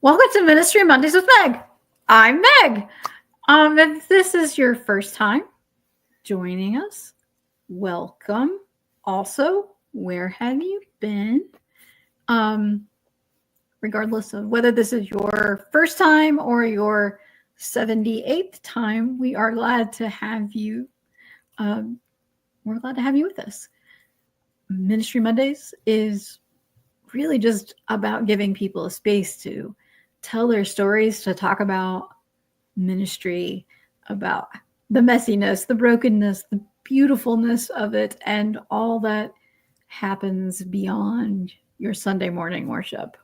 Welcome to Ministry Mondays with Meg. I'm Meg. If this is your first time joining us, welcome. Also, where have you been? Regardless of whether this is your first time or your 78th time, we are glad to have you. We're glad to have you with us. Ministry Mondays is really just about giving people a space to tell their stories, to talk about ministry, about the messiness, the brokenness, the beautifulness of it, and all that happens beyond your Sunday morning worship.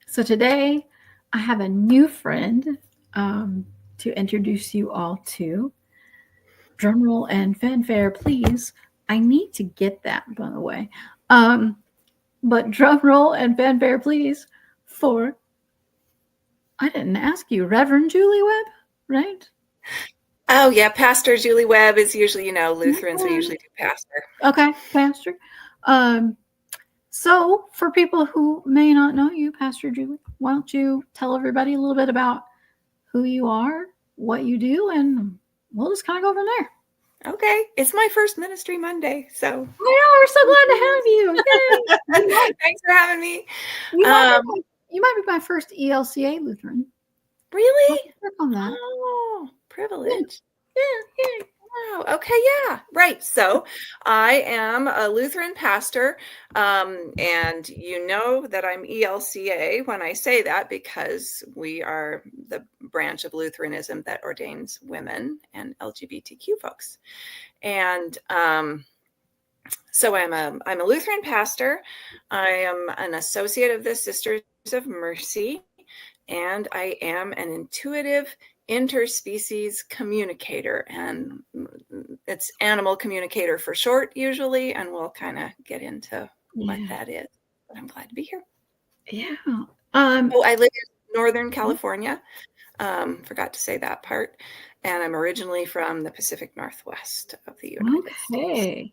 So today, I have a new friend to introduce you all to. Drumroll and fanfare, please. I need to get that, by the way. But drum roll and fanfare, please, for, I didn't ask you, Reverend Julie Webb, right? Oh, yeah. Pastor Julie Webb is usually, Lutherans, we usually do pastor. Okay, pastor. So for people who may not know you, Pastor Julie, why don't you tell everybody a little bit about who you are, what you do, and we'll just kind of go from there. Okay. It's my first Ministry Monday, so. I know, we're so glad to have you. Yay. Thanks for having me. You might be my first ELCA Lutheran. Really? Work on that. Oh, privilege. Yeah. Wow. Okay. Yeah. Right. So I am a Lutheran pastor, and you know that I'm ELCA when I say that because we are the branch of Lutheranism that ordains women and LGBTQ folks. And so I'm a Lutheran pastor. I am an associate of the Sisters of Mercy, and I am an intuitive interspecies communicator, and it's animal communicator for short usually, and we'll kind of get into what that is. But I'm glad to be here. Yeah. I live in Northern California. Forgot to say that part. And I'm originally from the Pacific Northwest of the United States.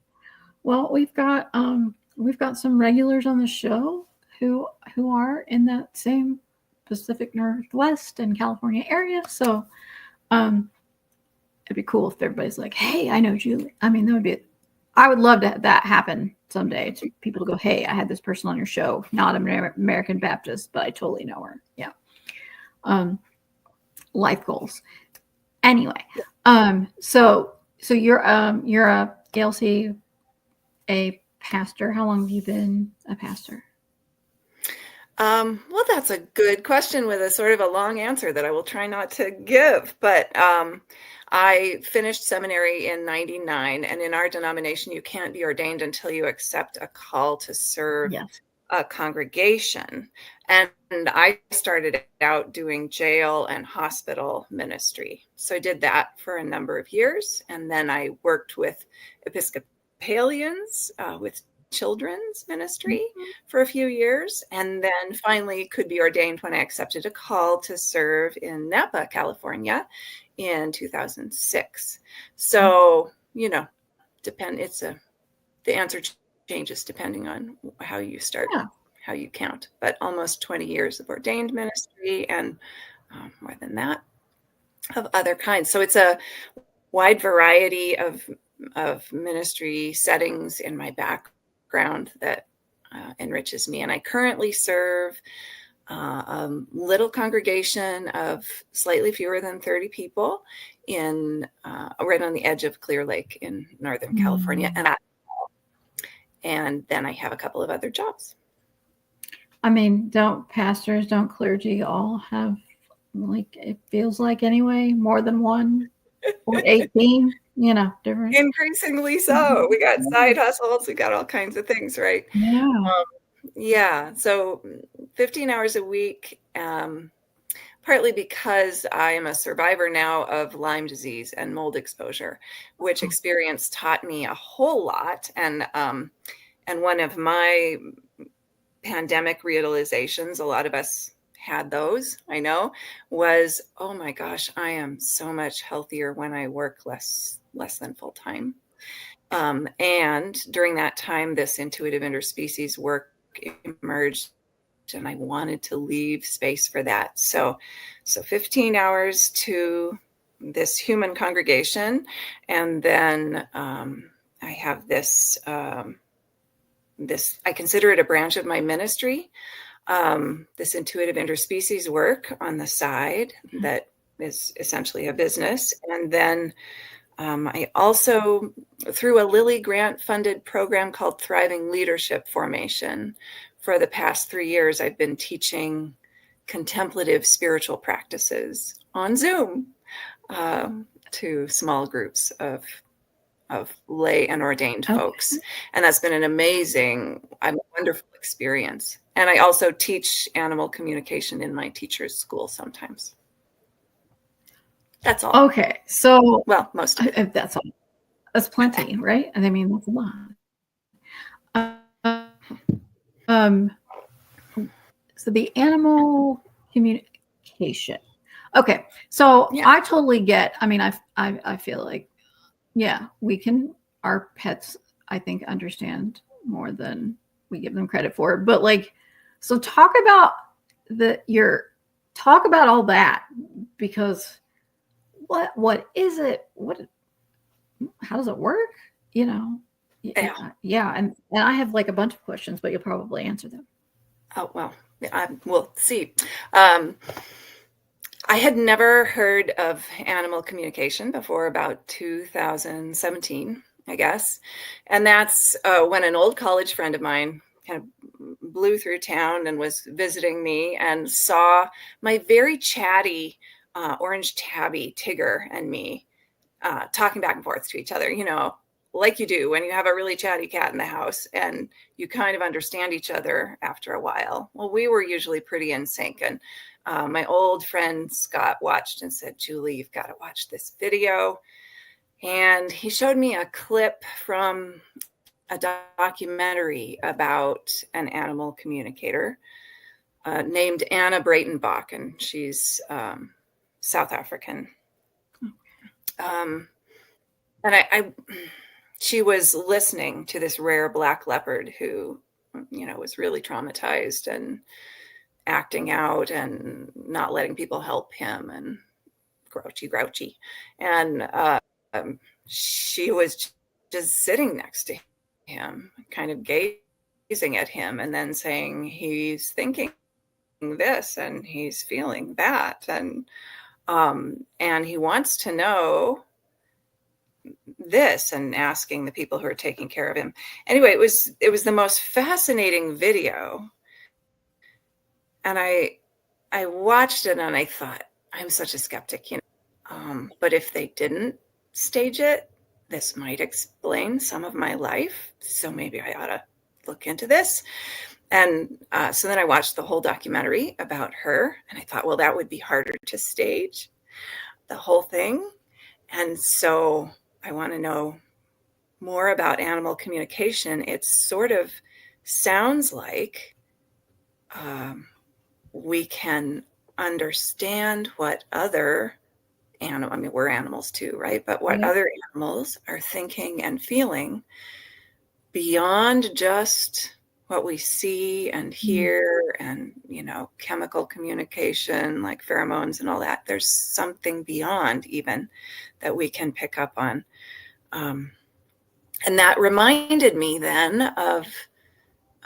Well, we've got some regulars on the show who are in that same Pacific Northwest and California area. So it'd be cool if everybody's like, hey, I know Julie. I mean, I would love to have that happen someday, to people to go, hey, I had this person on your show, not an American Baptist, but I totally know her. Yeah. Life goals. Anyway, so you're a ELC, a pastor. How long have you been a pastor? Well, that's a good question with a sort of a long answer that I will try not to give. But I finished seminary in '99, and in our denomination, you can't be ordained until you accept a call to serve a congregation. And I started out doing jail and hospital ministry. So I did that for a number of years. And then I worked with Episcopalians, with children's ministry for a few years, and then finally could be ordained when I accepted a call to serve in Napa, California in 2006. So, the answer changes depending on how you start, how you count, but almost 20 years of ordained ministry and more than that of other kinds. So it's a wide variety of ministry settings in my background that enriches me. And I currently serve a little congregation of slightly fewer than 30 people in right on the edge of Clear Lake in Northern California. And then I have a couple of other jobs. I mean, don't clergy all have, like, it feels like anyway, more than one or 18? Different. Increasingly so. We got side hustles. We got all kinds of things, right? Yeah. So 15 hours a week, partly because I am a survivor now of Lyme disease and mold exposure, which experience taught me a whole lot. And one of my pandemic realizations, a lot of us had those, I know, was, oh my gosh, I am so much healthier when I work less than full time. And during that time, this intuitive interspecies work emerged and I wanted to leave space for that. So 15 hours to this human congregation, and then I have this I consider it a branch of my ministry, this intuitive interspecies work on the side that is essentially a business. And then I also, through a Lilly grant funded program called Thriving Leadership Formation, for the past 3 years, I've been teaching contemplative spiritual practices on Zoom to small groups of lay and ordained folks. And that's been an amazing, wonderful experience. And I also teach animal communication in my teacher's school sometimes. That's all. Okay. So, well, most of it. That's all. That's plenty, right? I mean, that's a lot. So the animal communication. Okay. So yeah. I totally get, I mean, I feel like, yeah, our pets, I think, understand more than we give them credit for. But like, so talk about all that, because what is it? How does it work? Yeah. And I have like a bunch of questions, but you'll probably answer them. Oh, well, we'll see. I had never heard of animal communication before about 2017, I guess. And that's when an old college friend of mine kind of blew through town and was visiting me and saw my very chatty orange tabby Tigger and me talking back and forth to each other, like you do when you have a really chatty cat in the house and you kind of understand each other after a while. Well, we were usually pretty in sync. And my old friend Scott watched and said, Julie, you've got to watch this video. And he showed me a clip from a documentary about an animal communicator named Anna Breitenbach, and she's South African. And she was listening to this rare black leopard who, was really traumatized and acting out and not letting people help him and grouchy. And she was just sitting next to him, kind of gazing at him and then saying, he's thinking this and he's feeling that. And he wants to know this, and asking the people who are taking care of him. Anyway, it was the most fascinating video. And I watched it and I thought, I'm such a skeptic, but if they didn't stage it, this might explain some of my life. So maybe I ought to look into this. And so then I watched the whole documentary about her, and I thought, well, that would be harder to stage, the whole thing. And so I want to know more about animal communication. It sort of sounds like we can understand what other animals, I mean, we're animals too, right? But what other animals are thinking and feeling beyond just what we see and hear and, chemical communication like pheromones and all that. There's something beyond even that we can pick up on. And that reminded me then of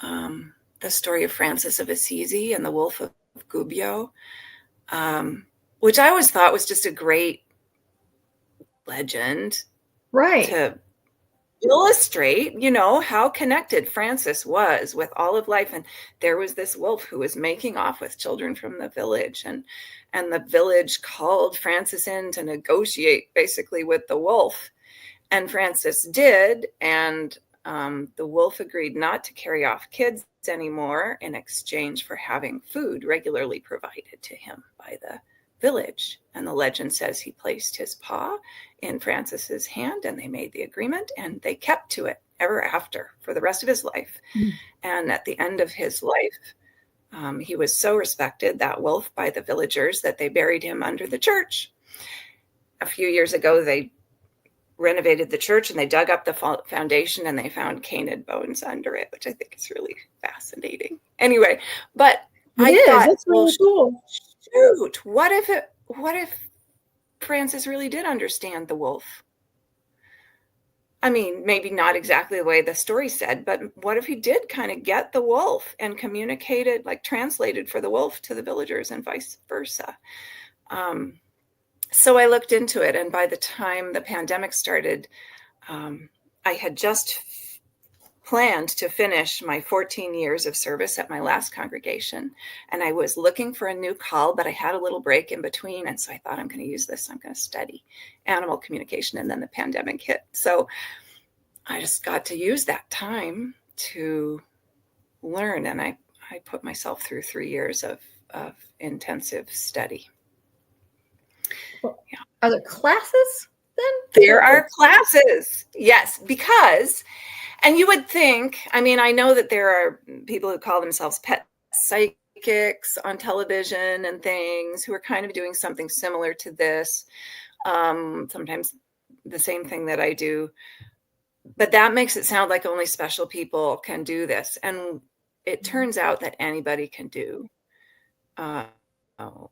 the story of Francis of Assisi and the Wolf of Gubbio, which I always thought was just a great legend, right, to illustrate, how connected Francis was with all of life. And there was this wolf who was making off with children from the village, and the village called Francis in to negotiate basically with the wolf. And Francis did, and the wolf agreed not to carry off kids anymore in exchange for having food regularly provided to him by the village. And the legend says he placed his paw in Francis's hand, and they made the agreement, and they kept to it ever after for the rest of his life. And at the end of his life, he was so respected, that wolf, by the villagers, that they buried him under the church. A few years ago, they renovated the church and they dug up the foundation and they found canid bones under it, which I think is really fascinating. Anyway, but I is. thought, That's well, really cool. shoot, what if Francis really did understand the wolf? I mean, maybe not exactly the way the story said, but what if he did kind of get the wolf and communicated, like translated for the wolf to the villagers and vice versa? So I looked into it, and by the time the pandemic started, I had just planned to finish my 14 years of service at my last congregation. And I was looking for a new call, but I had a little break in between. And so I thought, I'm going to use this. I'm going to study animal communication. And then the pandemic hit. So I just got to use that time to learn. And I put myself through 3 years of intensive study. Yeah. Are there classes then? There are classes. Yes, because, and you would think, I mean, I know that there are people who call themselves pet psychics on television and things who are kind of doing something similar to this. Sometimes the same thing that I do, but that makes it sound like only special people can do this. And it turns out that anybody can do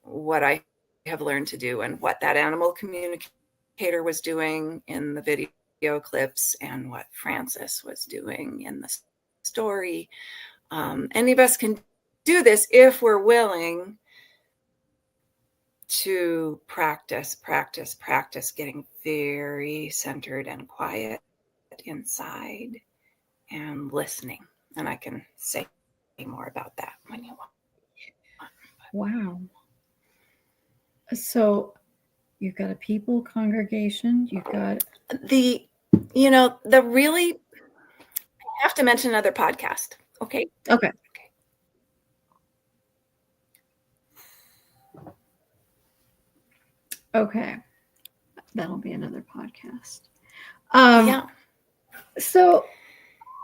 what I have learned to do, and what that animal communicator was doing in the video clips and what Francis was doing in the story. Any of us can do this if we're willing to practice getting very centered and quiet inside and listening. And I can say more about that when you want. Wow. So you've got a people congregation. You've got the really, I have to mention another podcast. Okay. Okay. That'll be another podcast. Yeah. So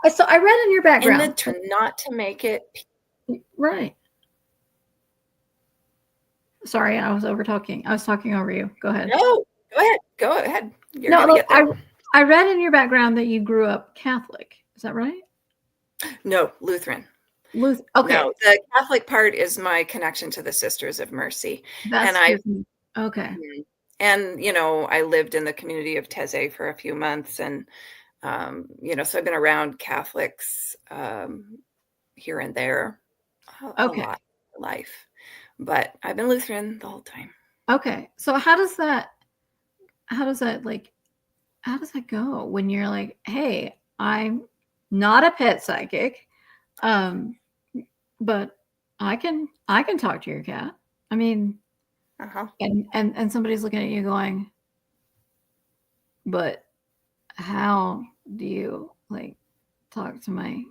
I read in your background. Not to make it right. Sorry, I was over talking. I was talking over you. Go ahead. No, go ahead. You're no, gonna get there. I read in your background that you grew up Catholic. Is that right? No, Lutheran. Okay. No, the Catholic part is my connection to the Sisters of Mercy. Okay. And I lived in the community of Teze for a few months, and so I've been around Catholics here and there a lot of life, but I've been Lutheran the whole time. Okay, so how does that go when you're like, hey, I'm not a pet psychic, but I can talk to your cat. I mean, and somebody's looking at you going, but how do you talk to my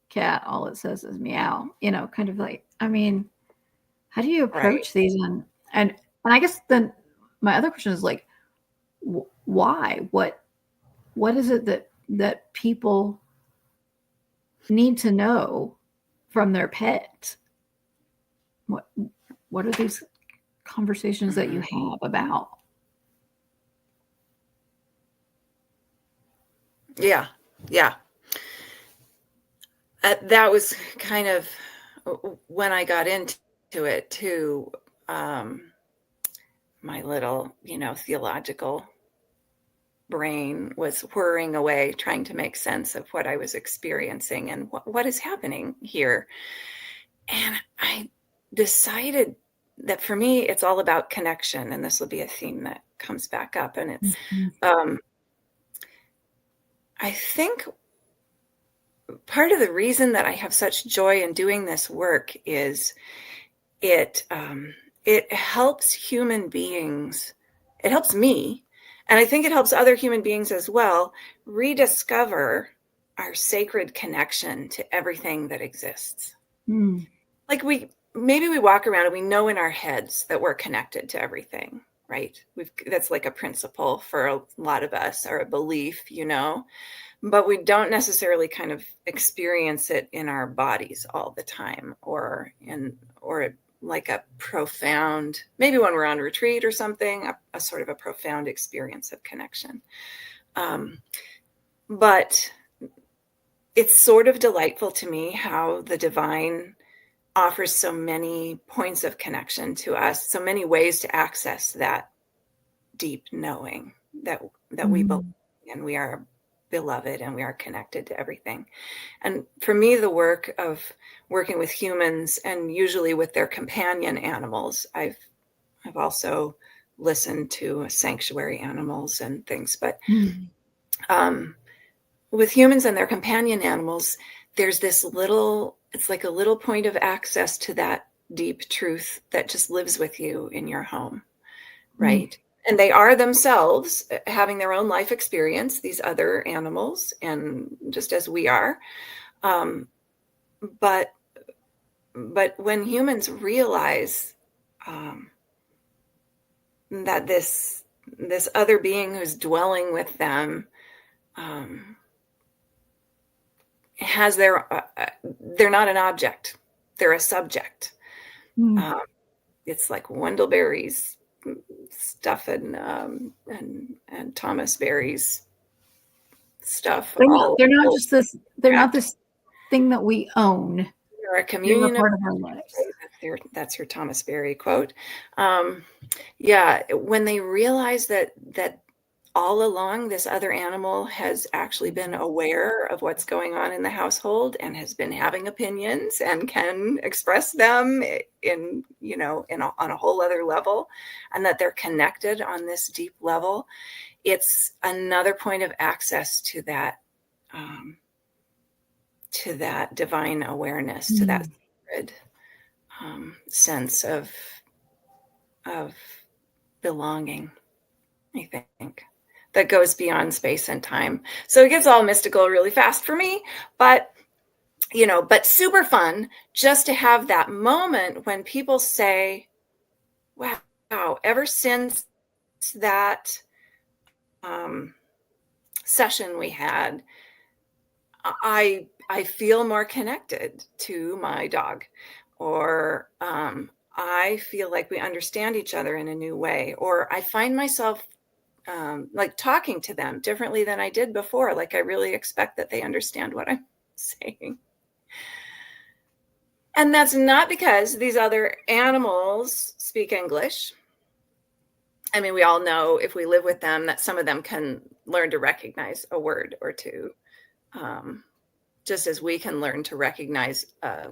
cat? All it says is meow. Kind of like, I mean, how do you approach these? And I guess then my other question is like, why? What is it that people need to know from their pet? What are these conversations that you have about? Yeah. That was kind of when I got into it too. My little, theological brain was whirring away, trying to make sense of what I was experiencing and what is happening here. And I decided that for me, it's all about connection. And this will be a theme that comes back up. And it's, I think part of the reason that I have such joy in doing this work is it helps human beings. It helps me, and I think it helps other human beings as well, rediscover our sacred connection to everything that exists. Like we walk around and we know in our heads that we're connected to everything, right? That's like a principle for a lot of us, or a belief, but we don't necessarily kind of experience it in our bodies all the time, or like a profound, maybe when we're on retreat or something, a sort of a profound experience of connection. But it's sort of delightful to me how the divine offers so many points of connection to us, so many ways to access that deep knowing that we believe and we are beloved and we are connected to everything. And for me, the work of working with humans and usually with their companion animals, I've also listened to sanctuary animals and things, but with humans and their companion animals, there's this little, it's like a little point of access to that deep truth that just lives with you in your home, right? And they are themselves having their own life experience, these other animals, and just as we are. But when humans realize that this other being who's dwelling with them has they're not an object, they're a subject. It's like Wendell stuff and Thomas Berry's stuff. They're not just this. They're not this thing that we own. They're a communion part of our lives. That's your Thomas Berry quote. Yeah, when they realize that all along this other animal has actually been aware of what's going on in the household and has been having opinions and can express them on a whole other level, and that they're connected on this deep level, it's another point of access to that divine awareness, to that sacred sense of belonging, I think, that goes beyond space and time. So it gets all mystical really fast for me, but super fun just to have that moment when people say, wow, ever since that session we had, I feel more connected to my dog, or I feel like we understand each other in a new way, or I find myself like talking to them differently than I did before. Like I really expect that they understand what I'm saying. And that's not because these other animals speak English. I mean, we all know if we live with them that some of them can learn to recognize a word or two, just as we can learn to recognize a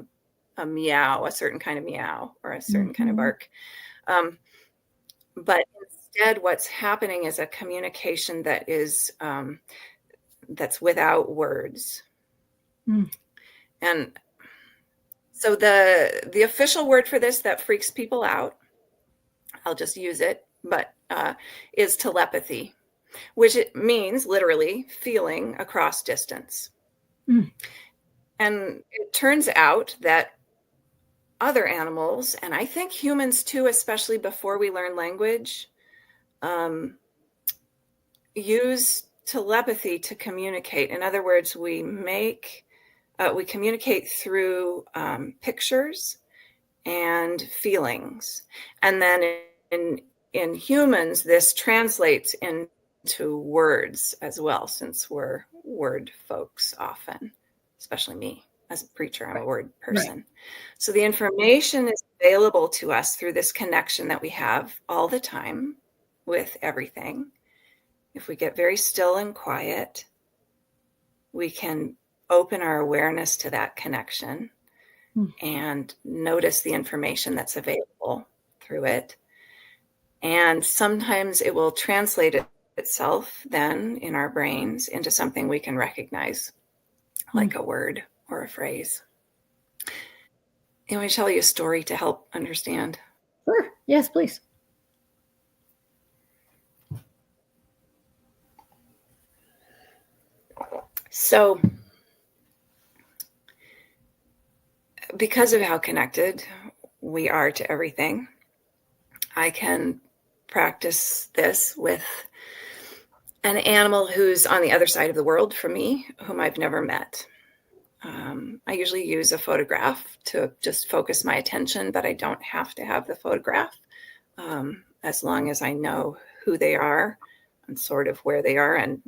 meow, a certain kind of meow, or a certain kind of bark. But instead, what's happening is a communication that is that's without words. And so the official word for this that freaks people out, I'll just use it, but is telepathy, which it means literally feeling across distance. And it turns out that other animals, and I think humans too, especially before we learn language, use telepathy to communicate. In other words, we communicate through pictures and feelings. And then in humans, this translates into words as well, since we're word folks often, especially me. As a preacher, I'm a word person. Right. So the information is available to us through this connection that we have all the time with everything. If we get very still and quiet, we can open our awareness to that connection and notice the information that's available through it. And sometimes it will translate itself then in our brains into something we can recognize, like a word or a phrase. You want me to tell you a story to help understand? Sure. Yes, please. So, because of how connected we are to everything, I can practice this with an animal who's on the other side of the world from me, whom I've never met. I usually use a photograph to just focus my attention, but I don't have to have the photograph as long as I know who they are and sort of where they are, and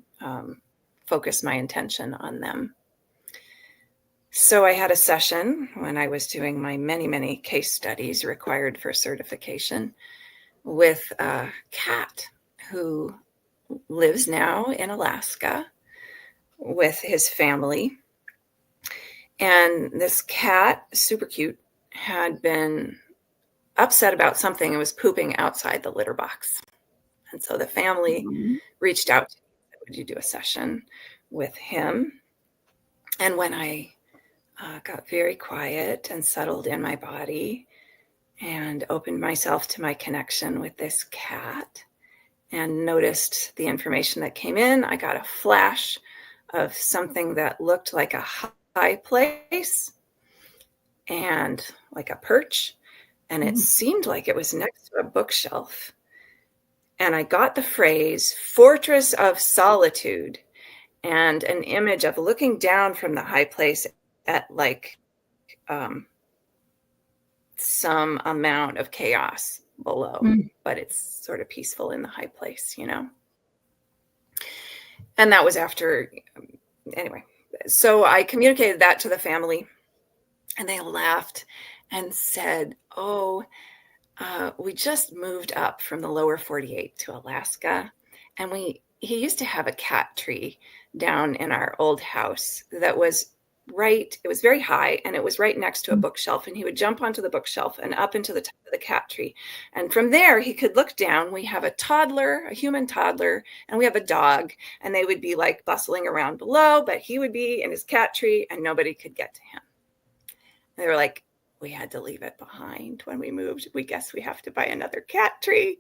focus my intention on them. So I had a session when I was doing my many, many case studies required for certification with a cat who lives now in Alaska with his family. And this cat, super cute, had been upset about something and was pooping outside the litter box. And so the family reached out to me and said, would you do a session with him? And when I got very quiet and settled in my body and opened myself to my connection with this cat and noticed the information that came in, I got a flash of something that looked like a high place and like a perch. And it seemed like it was next to a bookshelf. And I got the phrase "Fortress of Solitude" and an image of looking down from the high place at like some amount of chaos below, but it's sort of peaceful in the high place, you know? And that was after, anyway. So I communicated that to the family and they laughed and said, oh, we just moved up from the lower 48 to Alaska. And he used to have a cat tree down in our old house that was it was very high and it was right next to a bookshelf. And he would jump onto the bookshelf and up into the top of the cat tree. And from there, he could look down. We have a human toddler, and we have a dog. And they would be like bustling around below, but he would be in his cat tree and nobody could get to him. And they were like, we had to leave it behind when we moved. We guess we have to buy another cat tree.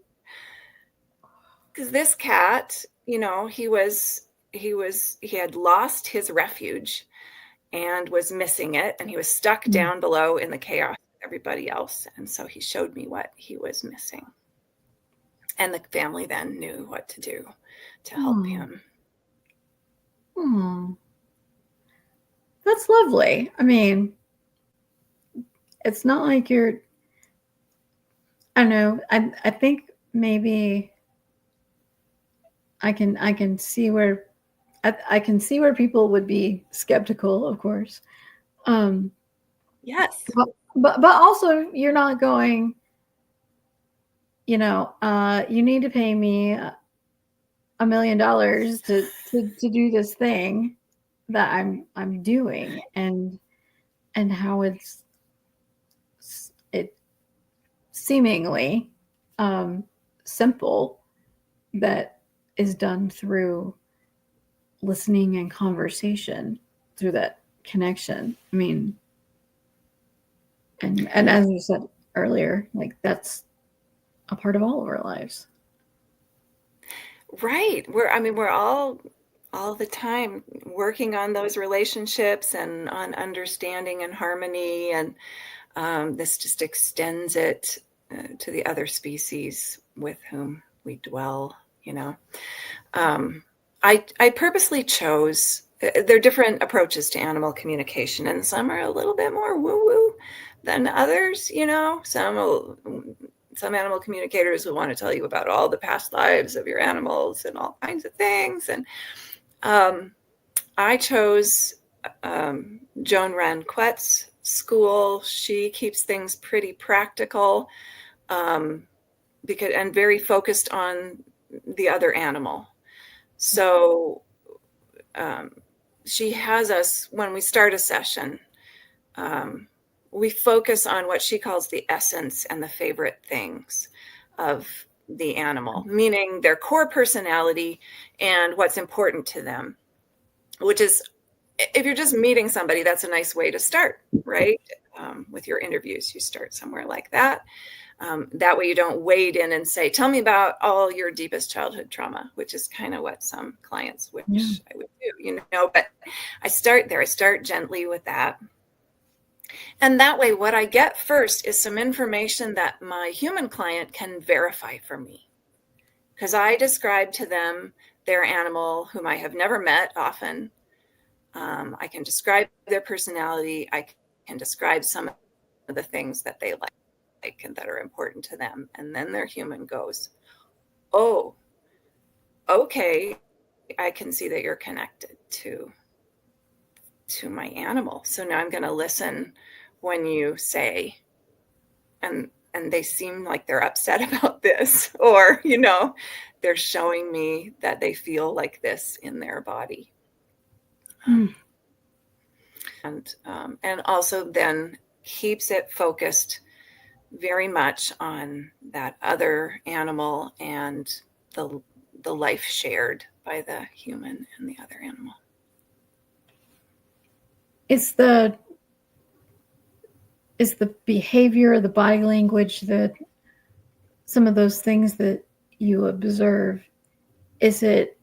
Because this cat, you know, he had lost his refuge and was missing it. And he was stuck down below in the chaos with everybody else. And so he showed me what he was missing. And the family then knew what to do to help him. That's lovely. I mean, it's not like you're, I don't know. I think maybe I can see where I can see where people would be skeptical, of course. Yes. But also you're not going, you know, you need to pay me $1 million to do this thing that I'm doing, and how it seemingly simple that is done through listening and conversation, through that connection. I mean, and as you said earlier, like that's a part of all of our lives. Right. We're all the time working on those relationships and on understanding and harmony. And this just extends it to the other species with whom we dwell, you know. I purposely chose, there are different approaches to animal communication, and some are a little bit more woo-woo than others, you know. Some animal communicators will want to tell you about all the past lives of your animals and all kinds of things. And I chose Joan Ranquet's school. She keeps things pretty practical and very focused on the other animal. So she has us, when we start a session, we focus on what she calls the essence and the favorite things of the animal, meaning their core personality and what's important to them, which is, if you're just meeting somebody, that's a nice way to start, right? With your interviews, you start somewhere like that. That way you don't wade in and say, tell me about all your deepest childhood trauma, which is kind of what some clients wish I would do, you know, but I start there. I start gently with that. And that way, what I get first is some information that my human client can verify for me. Because I describe to them their animal, whom I have never met often. I can describe their personality. I can describe some of the things that they like and that are important to them. And then their human goes, oh, okay, I can see that you're connected to to my animal. So now I'm going to listen when you say, and they seem like they're upset about this, or, they're showing me that they feel like this in their body. And also then keeps it focused very much on that other animal and the life shared by the human and the other animal. Is the behavior, the body language, some of those things that you observe, is it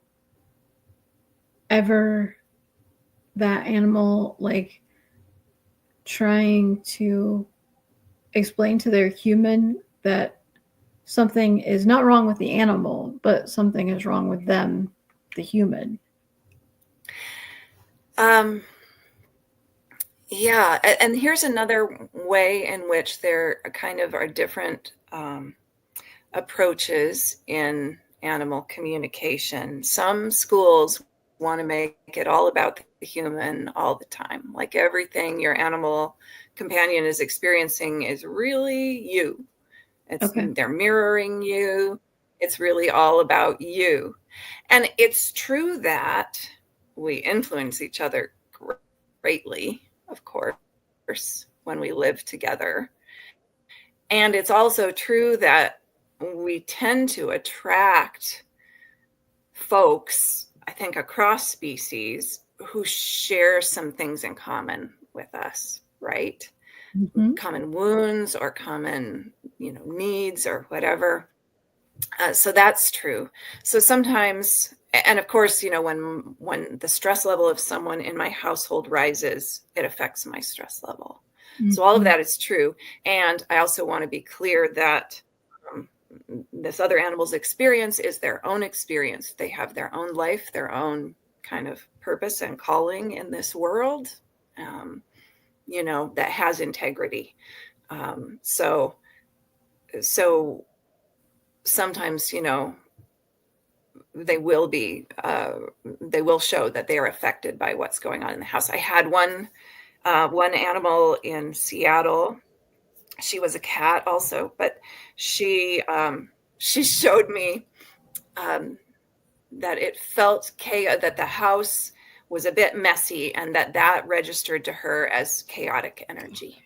ever that animal like trying to explain to their human that something is not wrong with the animal, but something is wrong with them, the human? Yeah, and here's another way in which there kind of are different approaches in animal communication. Some schools want to make it all about the human all the time, like everything your animal companion is experiencing is really you. They're mirroring you. It's really all about you. And it's true that we influence each other greatly, of course, when we live together. And it's also true that we tend to attract folks, I think, across species who share some things in common with us, right? Mm-hmm. Common wounds or common, needs or whatever. So that's true. So sometimes, and of course, when the stress level of someone in my household rises, it affects my stress level. Mm-hmm. So all of that is true. And I also want to be clear that this other animal's experience is their own experience. They have their own life, their own kind of purpose and calling in this world, that has integrity. So sometimes, they will show that they are affected by what's going on in the house. I had one animal in Seattle. She was a cat also, but she showed me that it felt chaos, that the house was a bit messy, and that registered to her as chaotic energy.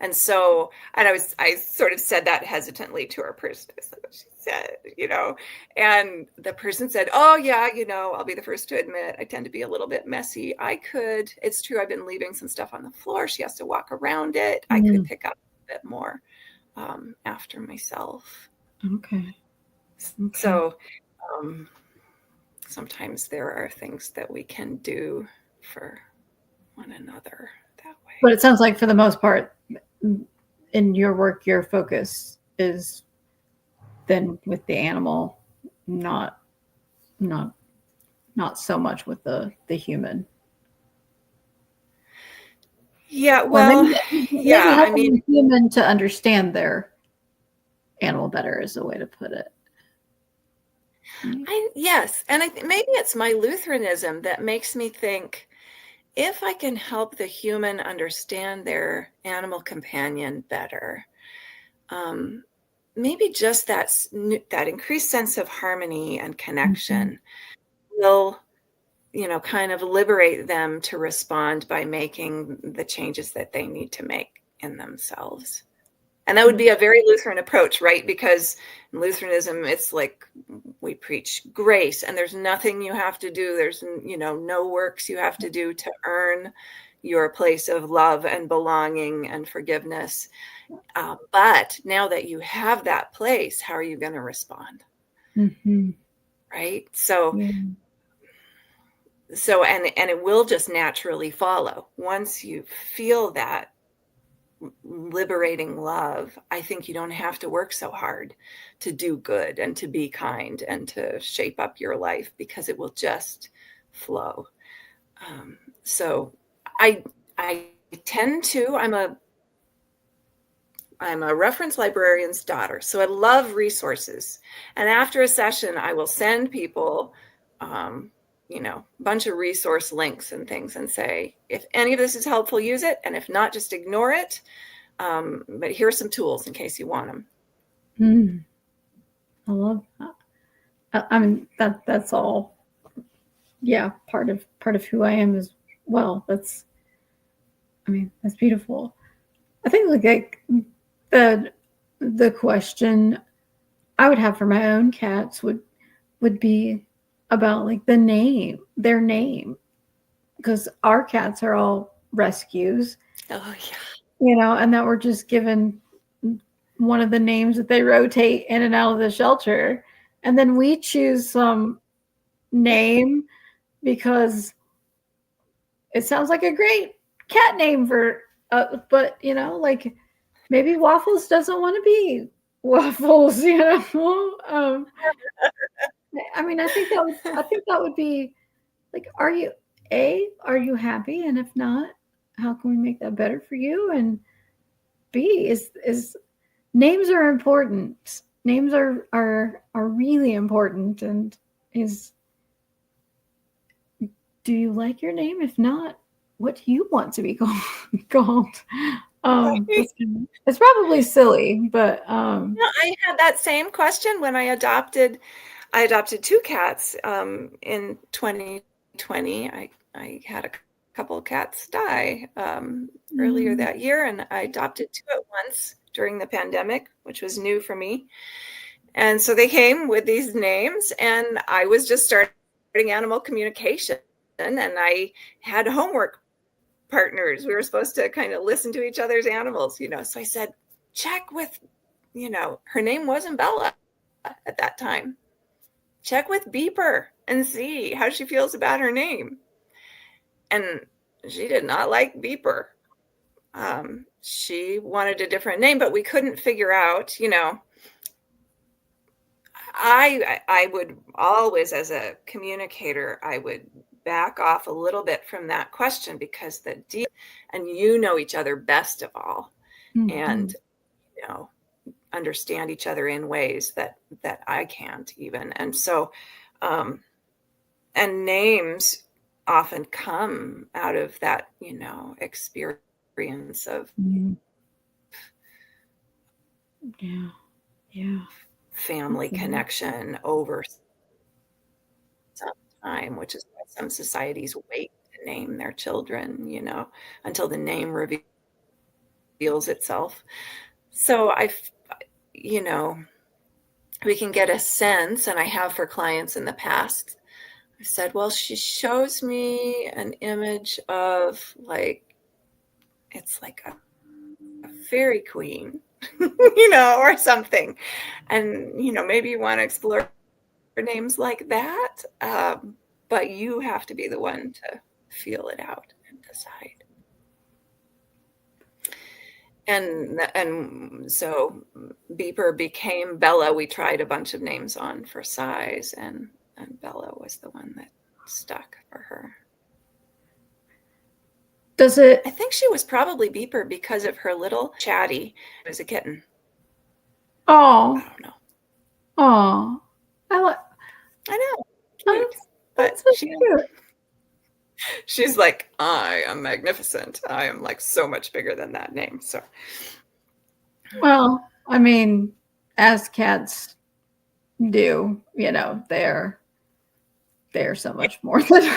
And so, I sort of said that hesitantly to her person. I said what she said, and the person said, "Oh yeah, I'll be the first to admit I tend to be a little bit messy. It's true, I've been leaving some stuff on the floor. She has to walk around it. I could pick up a bit more after myself." Okay. So sometimes there are things that we can do for one another that way. But it sounds like for the most part, in your work, your focus is then with the animal, not so much with the human. Yeah, well, maybe helping the human to understand their animal better is a way to put it. Yes, and maybe it's my Lutheranism that makes me think, if I can help the human understand their animal companion better, maybe just that increased sense of harmony and connection will, kind of liberate them to respond by making the changes that they need to make in themselves. And that would be a very Lutheran approach, right? Because in Lutheranism, it's like we preach grace, and there's nothing you have to do. There's, no works you have to do to earn your place of love and belonging and forgiveness. But now that you have that place, how are you going to respond? Mm-hmm. Right? So and it will just naturally follow. Once you feel that liberating love, I think you don't have to work so hard to do good and to be kind and to shape up your life, because it will just flow. So I tend to, I'm a reference librarian's daughter, so I love resources. And after a session, I will send people, bunch of resource links and things and say, if any of this is helpful, use it. And if not, just ignore it. But here's some tools in case you want them. I love that. I mean, that's all. Yeah, part of who I am as well. That's beautiful. I think like the question I would have for my own cats would be about like their name, because our cats are all rescues. Oh yeah. And that we're just given one of the names that they rotate in and out of the shelter, and then we choose some name because it sounds like a great cat name for but like maybe Waffles doesn't want to be Waffles. I think that would be like, are you happy, and if not, how can we make that better for you? And B, is names are important. Names are really important. And do you like your name? If not, what do you want to be called? It's probably silly, but I had that same question when I adopted 2 cats in 2020. I had a couple of cats die earlier that year, and I adopted 2 at once during the pandemic, which was new for me. And so they came with these names, and I was just starting animal communication, and I had homework partners. We were supposed to kind of listen to each other's animals, So I said, check with, her name wasn't Bella at that time. Check with Beeper and see how she feels about her name. And she did not like Beeper. She wanted a different name, but we couldn't figure out, I would always, as a communicator, I would back off a little bit from that question, because and each other best of all, and understand each other in ways that I can't even. And so and names often come out of that experience of family connection over some time, which is why some societies wait to name their children, until the name reveals itself. So we can get a sense, and I have for clients in the past. I said, well, she shows me an image of it's like a fairy queen, or something. And, maybe you want to explore names like that. But you have to be the one to feel it out and decide. And so Beeper became Bella. We tried a bunch of names on for size, and Bella was the one that stuck for her. I think she was probably Beeper because of her little chatty as a kitten. Oh, I don't know. Oh, I know. Cute. That's so cute. She's like, I am magnificent. I am like so much bigger than that name. So, well, as cats do, they're so much more than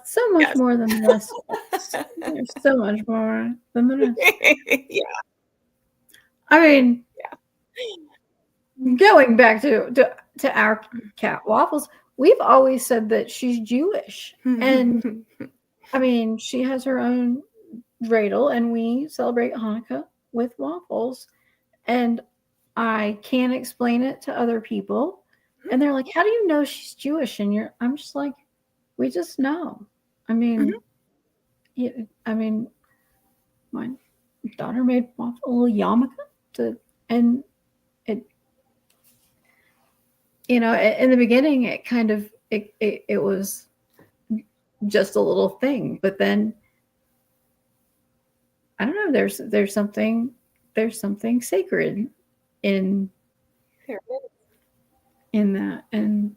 so much more than the rest of us. There's so much more than the rest. Going back to our cat Waffles, we've always said that she's Jewish, and she has her own dreidel, and we celebrate Hanukkah with Waffles, and I can't explain it to other people, and they're like, "How do you know she's Jewish?" And I'm just like, we just know. My daughter made waffle yarmulke and it, in the beginning, it kind of it was just a little thing, but then I don't know. There's something sacred in that, and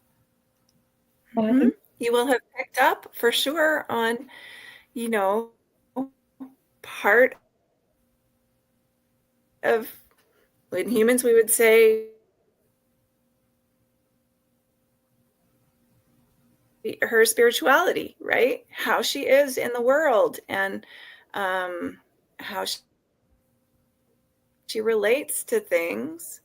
Mm-hmm. You will have picked up for sure on, part of, in humans, we would say her spirituality, right? How she is in the world, and how she relates to things.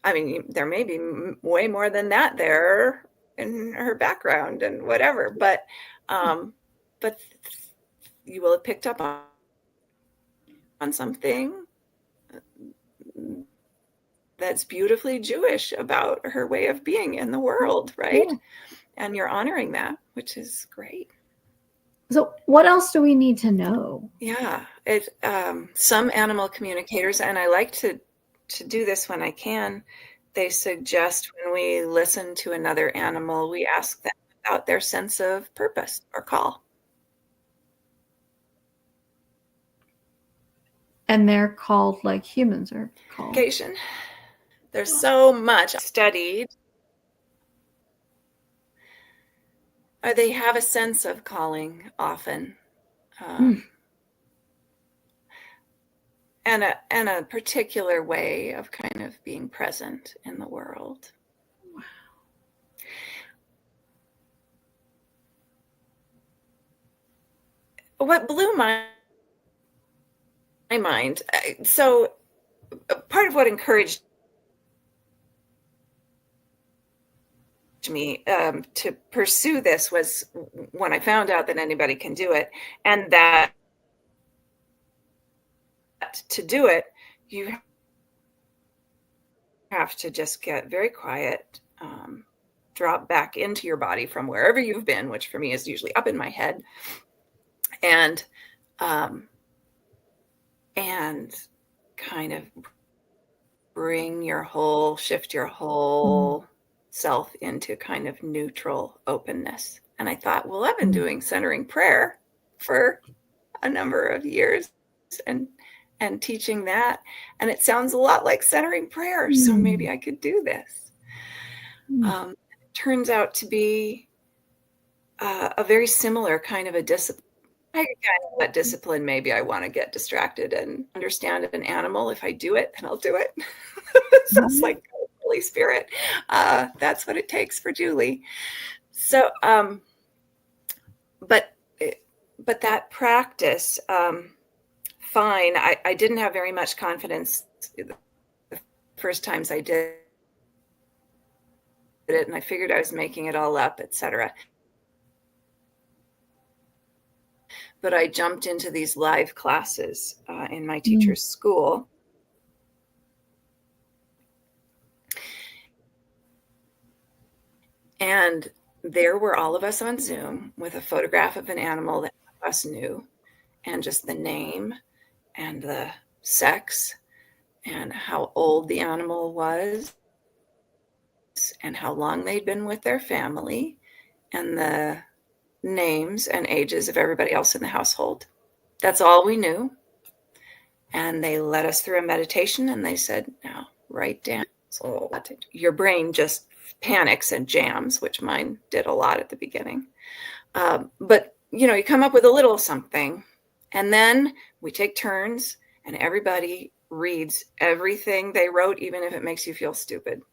I mean, there may be way more than that there in her background and whatever, but you will have picked up on something that's beautifully Jewish about her way of being in the world, right? Yeah. And you're honoring that, which is great. So what else do we need to know? Yeah, some animal communicators, and I like to do this when I can, they suggest when we listen to another animal, we ask them about their sense of purpose or call. And they're called like humans are called. There's so much studied. They have a sense of calling often. And a particular way of kind of being present in the world. Wow. What blew my mind, so part of what encouraged me to pursue this was when I found out that anybody can do it, and that to do it, you have to just get very quiet, drop back into your body from wherever you've been, which for me is usually up in my head, and kind of shift your whole self into kind of neutral openness. And I thought, well, I've been doing centering prayer for a number of years and teaching that, and it sounds a lot like centering prayer, so maybe I could do this. It turns out to be a very similar kind of a discipline. What discipline maybe I want to get distracted and understand an animal. If I do it, then I'll do it. So it's like Holy Spirit. That's what it takes for Julie. So, but that practice, fine. I didn't have very much confidence the first times I did it, and I figured I was making it all up, etc. But I jumped into these live classes in my teacher's school. And there were all of us on Zoom with a photograph of an animal that none of us knew, and just the name and the sex and how old the animal was and how long they'd been with their family and the names and ages of everybody else in the household. That's all we knew. And they led us through a meditation, and they said, now write down. So your brain just panics and jams, which mine did a lot at the beginning. But, you come up with a little something, and then we take turns, and everybody reads everything they wrote, even if it makes you feel stupid.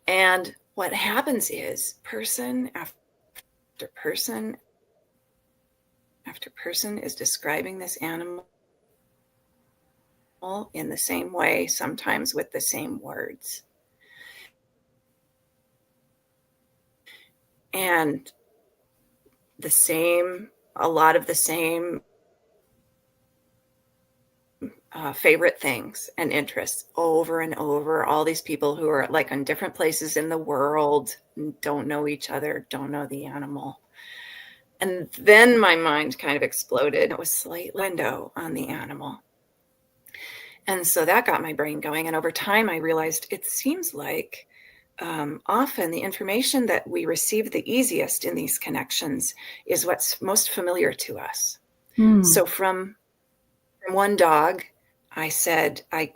And what happens is person after person after person is describing this animal in the same way, sometimes with the same words. And a lot of the same favorite things and interests over and over. All these people who are like in different places in the world, don't know each other, don't know the animal. And then my mind kind of exploded. It was slight window on the animal. And so that got my brain going. And over time, I realized it seems like often the information that we receive the easiest in these connections is what's most familiar to us. So from one dog, I said, and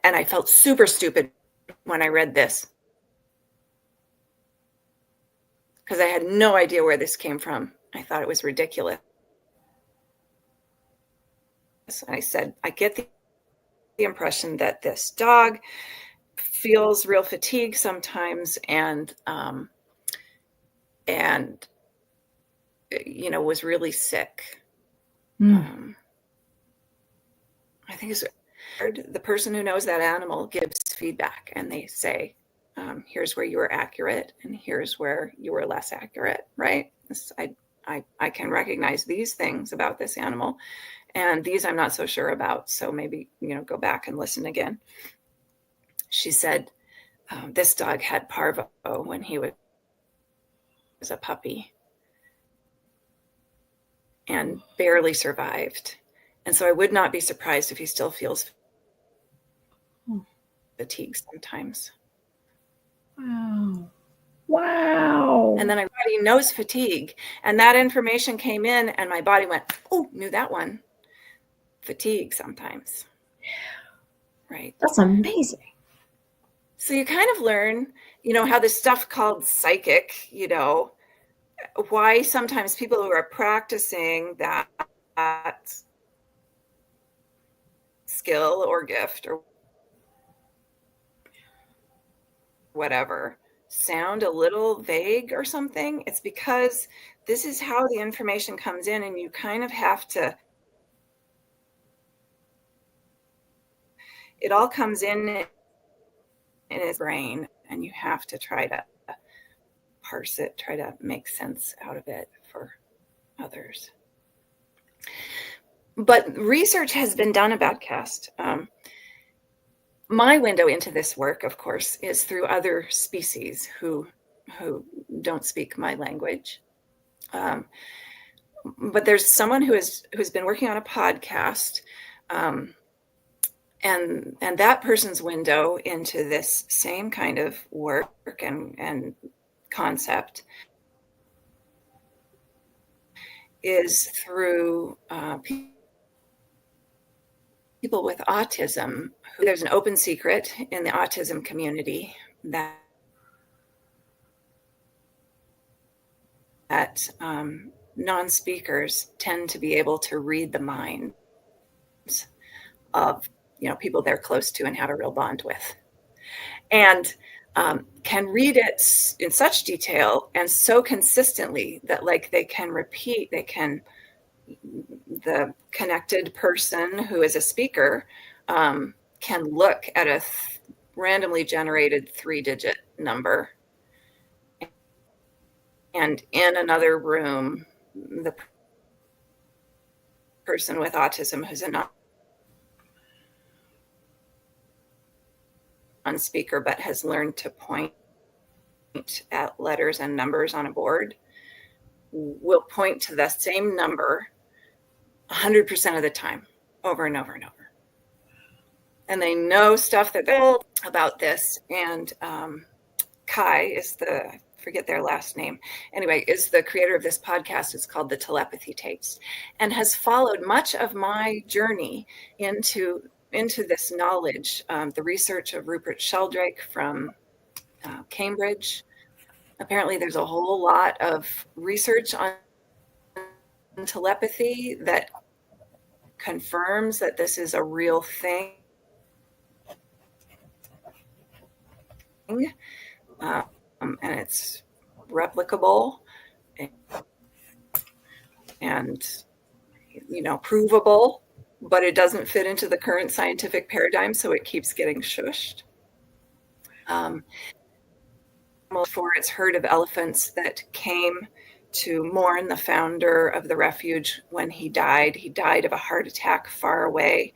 I felt super stupid when I read this. because I had no idea where this came from. I thought it was ridiculous. I said, I get the impression that this dog feels real fatigue sometimes, and was really sick. I think it's the person who knows that animal gives feedback, and they say, here's where you were accurate, and here's where you were less accurate, right? I can recognize these things about this animal, and these I'm not so sure about. So maybe, go back and listen again. She said, this dog had parvo when he was a puppy and barely survived. And so I would not be surprised if he still feels fatigue sometimes. Wow. And then my body knows fatigue. And that information came in, and my body went, oh, knew that one. Fatigue sometimes. Right. That's amazing. So you kind of learn, how this stuff called psychic, why sometimes people who are practicing that skill or gift or whatever sound a little vague or something. It's because this is how the information comes in, and you kind of have to, it all comes in his brain, and you have to try to parse it, try to make sense out of it for others. But research has been done about cast. My window into this work, of course, is through other species who don't speak my language. But there's someone who's been working on a podcast, and that person's window into this same kind of work and concept is through people with autism. There's an open secret in the autism community that non-speakers tend to be able to read the minds of people they're close to and have a real bond with, and can read it in such detail and so consistently that they can repeat, the connected person who is a speaker can look at a randomly generated 3-digit number, and in another room, the person with autism who's a non-speaker but has learned to point at letters and numbers on a board will point to the same number 100% of the time, over and over and over. And they know stuff that they know about this. And Kai is I forget their last name. Anyway, is the creator of this podcast. It's called The Telepathy Tapes, and has followed much of my journey into this knowledge. The research of Rupert Sheldrake from Cambridge. Apparently there's a whole lot of research on telepathy that confirms that this is a real thing. And it's replicable and provable, but it doesn't fit into the current scientific paradigm, so it keeps getting shushed. For its herd of elephants that came to mourn the founder of the refuge when he died. He died of a heart attack far away,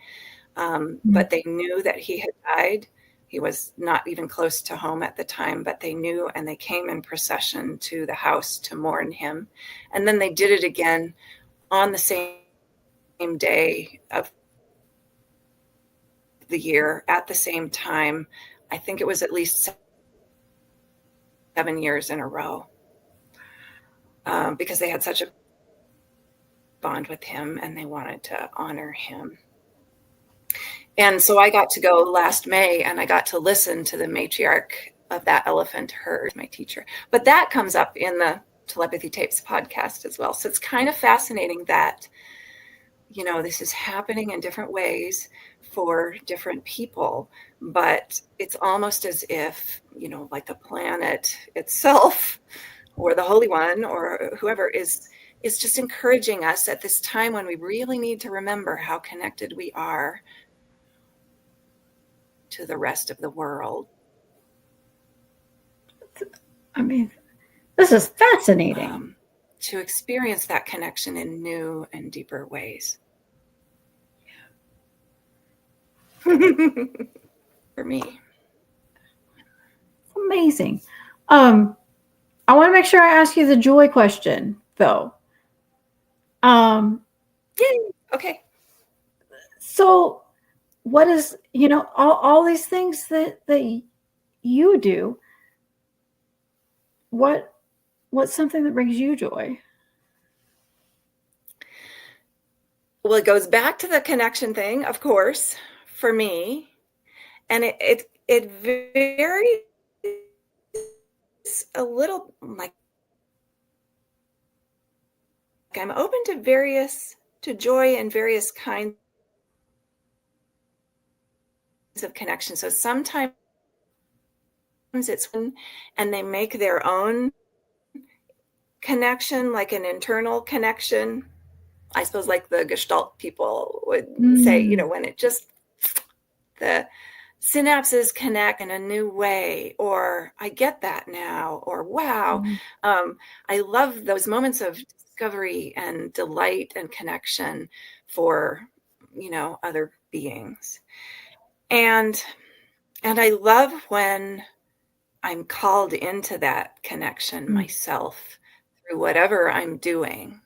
but they knew that he had died. He was not even close to home at the time, but they knew, and they came in procession to the house to mourn him. And then they did it again on the same day of the year at the same time. I think it was at least 7 years in a row, because they had such a bond with him and they wanted to honor him. And so I got to go last May, and I got to listen to the matriarch of that elephant herd, my teacher. But that comes up in the Telepathy Tapes podcast as well. So it's kind of fascinating that, this is happening in different ways for different people, but it's almost as if, like the planet itself or the Holy One or whoever is just encouraging us at this time when we really need to remember how connected we are to the rest of the world. I mean, this is fascinating. To experience that connection in new and deeper ways. For me. Amazing. I want to make sure I ask you the joy question, though. Yay. Okay. So, what is, all these things that you do? What's something that brings you joy? Well, it goes back to the connection thing, of course, for me, and it varies a little. Like I'm open to joy and various kinds of connection. So sometimes it's when, and they make their own connection, like an internal connection. I suppose like the Gestalt people would say, when it just, the synapses connect in a new way, or I get that now, or wow. I love those moments of discovery and delight and connection for, other beings. And I love when I'm called into that connection myself through whatever I'm doing.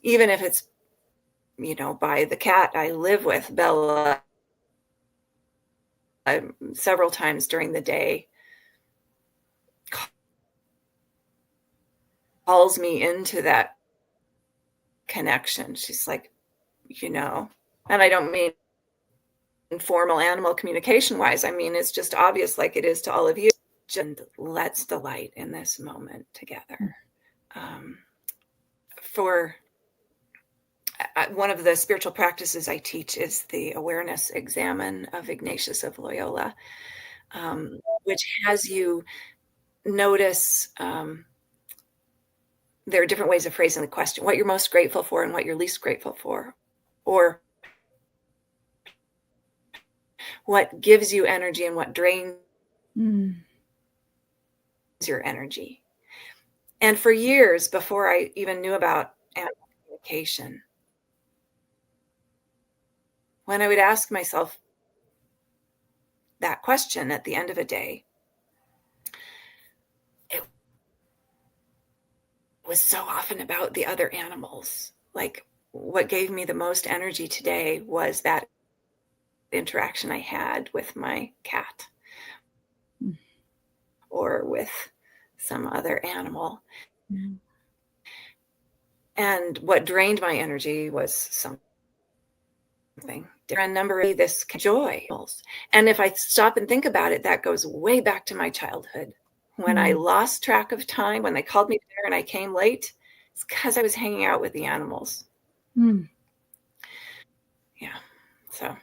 Even if it's, by the cat I live with, Bella, several times during the day, calls me into that connection. She's like, and I don't mean formal animal communication wise. I mean, it's just obvious, like it is to all of you. Just let's delight in this moment together. For one of the spiritual practices I teach is the awareness examen of Ignatius of Loyola, which has you notice, there are different ways of phrasing the question, what you're most grateful for and what you're least grateful for, or what gives you energy and what drains your energy. And for years before I even knew about animal communication, when I would ask myself that question at the end of a day, it was so often about the other animals. Like what gave me the most energy today was that interaction I had with my cat or with some other animal. And what drained my energy was something. A number of this joy. And if I stop and think about it, that goes way back to my childhood. When I lost track of time, when they called me there and I came late, it's because I was hanging out with the animals. Yeah. So.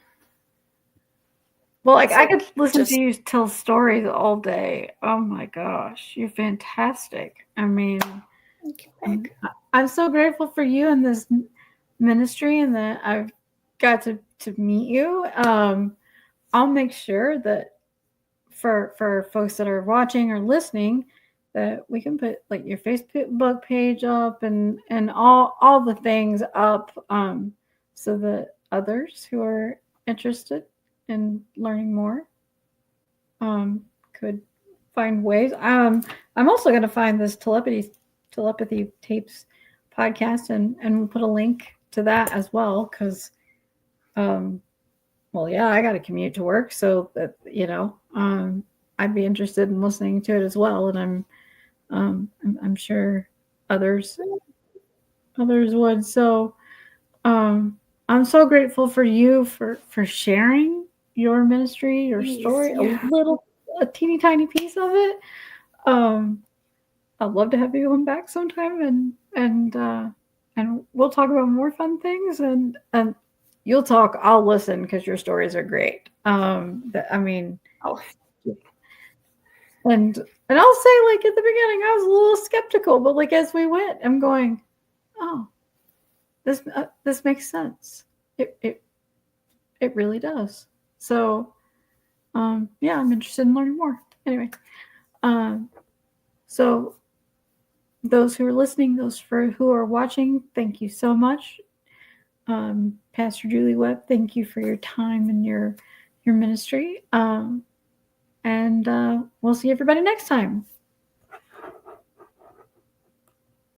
Well, like I could listen to you tell stories all day. Oh my gosh, you're fantastic. I mean, I'm so grateful for you and this ministry, and that I've got to meet you. I'll make sure that for folks that are watching or listening, that we can put like your Facebook page up and all the things up, so that others who are interested in learning more could find ways. I'm also going to find this telepathy tapes podcast, and we'll put a link to that as well, because well, yeah, I got to commute to work, so that I'd be interested in listening to it as well, and I'm sure others would. So I'm so grateful for you for sharing your ministry, your Please, story, yeah. a teeny tiny piece of it. I'd love to have you come back sometime and we'll talk about more fun things and you'll talk. I'll listen because your stories are great. I mean, Oh, and I'll say, like, at the beginning, I was a little skeptical, but like as we went, I'm going, oh, this makes sense. It really does. So, yeah, I'm interested in learning more. Anyway, so those who are listening, who are watching, thank you so much. Pastor Julie Webb, thank you for your time and your ministry. And we'll see everybody next time.